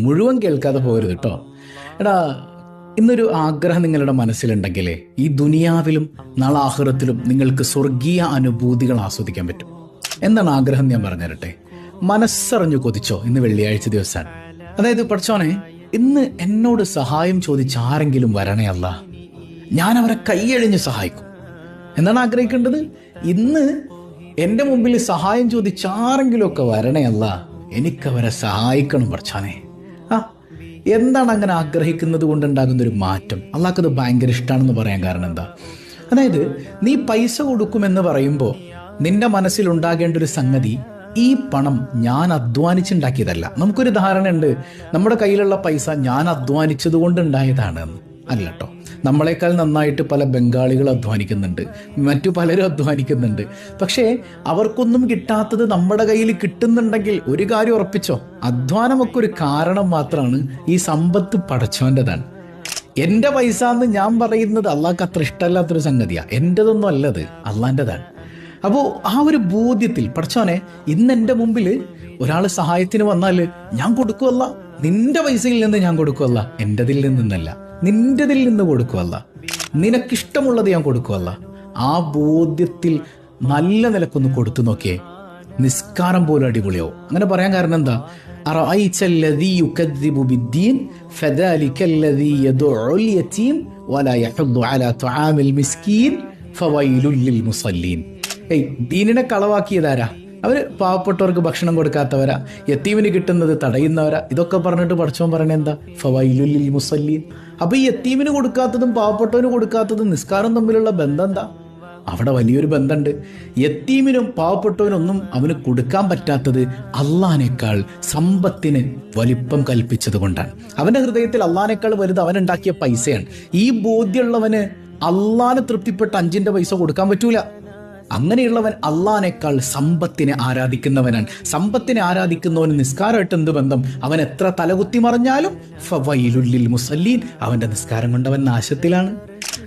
മുഴുവൻ കേൾക്കാതെ പോകരുത് കേട്ടോ. എടാ, ഇന്നൊരു ആഗ്രഹം നിങ്ങളുടെ മനസ്സിലുണ്ടെങ്കിൽ ഈ ദുനിയാവിലും നാളെ ആഖിറത്തിലും നിങ്ങൾക്ക് സ്വർഗീയ അനുഭൂതികൾ ആസ്വദിക്കാൻ പറ്റും. എന്താണ് ആഗ്രഹം ഞാൻ പറഞ്ഞു തരട്ടെ. മനസ്സറിഞ്ഞു കൊതിച്ചോ, ഇന്ന് വെള്ളിയാഴ്ച ദിവസമാണ്. അതായത് പഠിച്ചോനെ, ഇന്ന് എന്നോട് സഹായം ചോദിച്ച ആരെങ്കിലും വരണേ അല്ല, ഞാൻ അവരെ കൈയഴിഞ്ഞ് സഹായിക്കും. എന്താണ് ആഗ്രഹിക്കേണ്ടത്? ഇന്ന് എൻ്റെ മുമ്പിൽ സഹായം ചോദിച്ച ആരെങ്കിലും ഒക്കെ വരണേ അല്ല, എനിക്കവരെ സഹായിക്കണം പഠിച്ചോനെ. എന്താണ് അങ്ങനെ ആഗ്രഹിക്കുന്നത് കൊണ്ടുണ്ടാകുന്നൊരു മാറ്റം? അള്ളാഹ്ക്കത് ഭയങ്കര ഇഷ്ടമാണെന്ന് പറയാൻ കാരണം എന്താ? അതായത് നീ പൈസ കൊടുക്കുമെന്ന് പറയുമ്പോൾ നിന്റെ മനസ്സിലുണ്ടാകേണ്ട ഒരു സംഗതി, ഈ പണം ഞാൻ അധ്വാനിച്ചുണ്ടാക്കിയതല്ല. നമുക്കൊരു ധാരണ ഉണ്ട്, നമ്മുടെ കയ്യിലുള്ള പൈസ ഞാൻ അധ്വാനിച്ചത് കൊണ്ടുണ്ടായതാണ് എന്ന്. അല്ല കേട്ടോ. നമ്മളെക്കാൾ നന്നായിട്ട് പല ബംഗാളികൾ അധ്വാനിക്കുന്നുണ്ട്, മറ്റു പലരും അധ്വാനിക്കുന്നുണ്ട്. പക്ഷേ അവർക്കൊന്നും കിട്ടാത്തത് നമ്മുടെ കയ്യിൽ കിട്ടുന്നുണ്ടെങ്കിൽ ഒരു കാര്യം ഉറപ്പിച്ചോ, അധ്വാനമൊക്കെ ഒരു കാരണം മാത്രമാണ്. ഈ സമ്പത്ത് പടച്ചവൻ്റെതാണ്. എൻ്റെ പൈസ എന്ന് ഞാൻ പറയുന്നത് അള്ളാഹ്ക്ക് അത്ര ഇഷ്ടമല്ലാത്തൊരു സംഗതിയാണ്. എൻ്റെതൊന്നും അല്ലത്, അള്ളാൻ്റെതാണ്. അപ്പോൾ ആ ഒരു ബോധ്യത്തിൽ പടച്ചോനെ, ഇന്ന് എൻ്റെ മുമ്പിൽ ഒരാൾ സഹായത്തിന് വന്നാൽ ഞാൻ കൊടുക്കുമല്ല, നിന്റെ പൈസയിൽ നിന്ന് ഞാൻ കൊടുക്കുമല്ല, എൻ്റെതിൽ നിന്നല്ല, നിന്റെതിൽ നിന്ന് കൊടുക്കുമല്ല, നിനക്കിഷ്ടമുള്ളത് ഞാൻ കൊടുക്കുമല്ല. ആ ബോധ്യത്തിൽ നല്ല നിലക്കൊന്ന് കൊടുത്തു നോക്കിയേ, നിസ്കാരം പോലും അടിപൊളിയാവും. അങ്ങനെ പറയാൻ കാരണം എന്താ? ദീനിനെ കളവാക്കിയതാരാ? അവർ പാവപ്പെട്ടവർക്ക് ഭക്ഷണം കൊടുക്കാത്തവരാ, യത്തീമിന് കിട്ടുന്നത് തടയുന്നവരാ. ഇതൊക്കെ പറഞ്ഞിട്ട് പഠിച്ചോൻ പറയണ എന്താ? ഫവൈലുൽ ലിൽ മുസല്ലീൻ. അപ്പൊ ഈ യത്തീമിന് കൊടുക്കാത്തതും പാവപ്പെട്ടവന് കൊടുക്കാത്തതും നിസ്കാരം തമ്മിലുള്ള ബന്ധം എന്താ? അവിടെ വലിയൊരു ബന്ധമുണ്ട്. യത്തീമിനും പാവപ്പെട്ടവനൊന്നും അവന് കൊടുക്കാൻ പറ്റാത്തത് അള്ളാനേക്കാൾ സമ്പത്തിന് വലിപ്പം കൽപ്പിച്ചത് കൊണ്ടാണ്. അവന്റെ ഹൃദയത്തിൽ അള്ളാനേക്കാൾ വലുത് അവനുണ്ടാക്കിയ പൈസയാണ്. ഈ ബോധ്യമുള്ളവന് അള്ളാനെ തൃപ്തിപ്പെട്ട 5 പൈസ കൊടുക്കാൻ പറ്റൂല. അങ്ങനെയുള്ളവൻ അള്ളാനേക്കാൾ സമ്പത്തിനെ ആരാധിക്കുന്നവനാണ്. സമ്പത്തിനെ ആരാധിക്കുന്നവന് നിസ്കാരമായിട്ട് എന്ത് ബന്ധം? അവൻ എത്ര തലകുത്തി മറിഞ്ഞാലും ഫവൈലുൽ ലിൽ മുസല്ലീൻ, അവന്റെ നിസ്കാരം കൊണ്ട് അവൻ നാശത്തിലാണ്.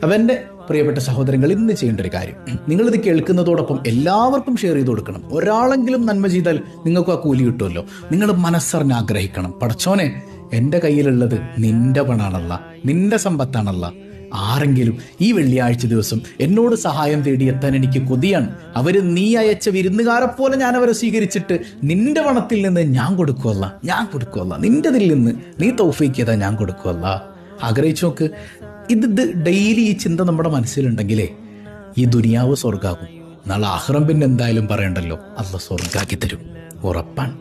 അവന്റെ പ്രിയപ്പെട്ട സഹോദരങ്ങൾ, ഇന്ന് ചെയ്യേണ്ട ഒരു കാര്യം, നിങ്ങളിത് കേൾക്കുന്നതോടൊപ്പം എല്ലാവർക്കും ഷെയർ ചെയ്ത് കൊടുക്കണം. ഒരാളെങ്കിലും നന്മ ചെയ്താൽ നിങ്ങൾക്കും ആ കൂലി കിട്ടുമല്ലോ. നിങ്ങൾ മനസ്സറിഞ്ഞ് ആഗ്രഹിക്കണം, പടച്ചോനെ, എൻ്റെ കയ്യിലുള്ളത് നിന്റെ പണാണല്ല, നിന്റെ സമ്പത്താണല്ല. ആരെങ്കിലും ഈ വെള്ളിയാഴ്ച ദിവസം എന്നോട് സഹായം തേടിയെത്താൻ എനിക്ക് കൊതിയാണ്. അവര് നീ അയച്ച വിരുന്നുകാരെ പോലെ ഞാൻ അവരെ സ്വീകരിച്ചിട്ട് നിന്റെ പണത്തിൽ നിന്ന് ഞാൻ കൊടുക്കുമല്ല, ഞാൻ കൊടുക്കുമല്ല, നിന്റെതിൽ നിന്ന് നീ തൗഫീക്ക് ചെയ്താൽ ഞാൻ കൊടുക്കുമല്ല. ആഗ്രഹിച്ചു നോക്ക്. ഇത് ഡെയിലി ഈ ചിന്ത നമ്മുടെ മനസ്സിലുണ്ടെങ്കിലേ ഈ ദുനിയാവ് സ്വർഗാകും. നാളെ ആഖിറം പിന്നെ എന്തായാലും പറയണ്ടല്ലോ, അള്ളാഹ് സ്വർഗാക്കി തരും, ഉറപ്പാണ്.